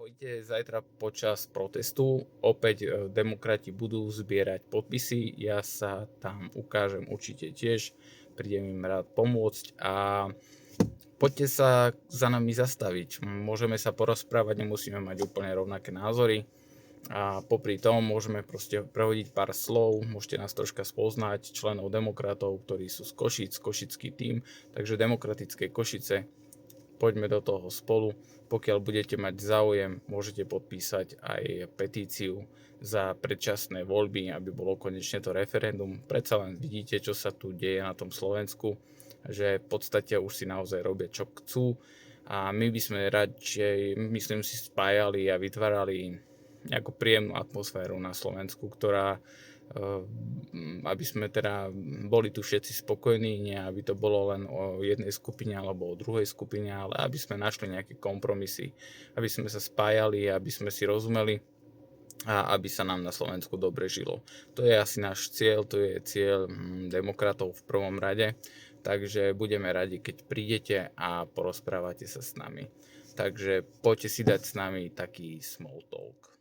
Ahojte, zajtra počas protestu opäť demokrati budú zbierať podpisy, ja sa tam ukážem určite tiež, prídem im rád pomôcť a poďte sa za nami zastaviť, môžeme sa porozprávať, nemusíme mať úplne rovnaké názory a popri tom môžeme proste prehodiť pár slov, môžete nás troška spoznať, členov demokratov, ktorí sú z Košíc, košický tím, takže demokratické Košice, poďme do toho spolu. Pokiaľ budete mať záujem, môžete podpísať aj petíciu za predčasné voľby, aby bolo konečne to referendum. Predsa len vidíte, čo sa tu deje na tom Slovensku, že v podstate už si naozaj robia, čo chcú. A my by sme radšej, myslím si, spájali a vytvárali nejakú príjemnú atmosféru na Slovensku, ktorá aby sme teda boli tu všetci spokojní, nie aby to bolo len o jednej skupine alebo o druhej skupine, ale aby sme našli nejaké kompromisy, aby sme sa spájali, aby sme si rozumeli a aby sa nám na Slovensku dobre žilo. To je asi náš cieľ, to je cieľ demokratov v prvom rade, takže budeme radi, keď prídete a porozprávate sa s nami. Takže poďte si dať s nami taký small talk.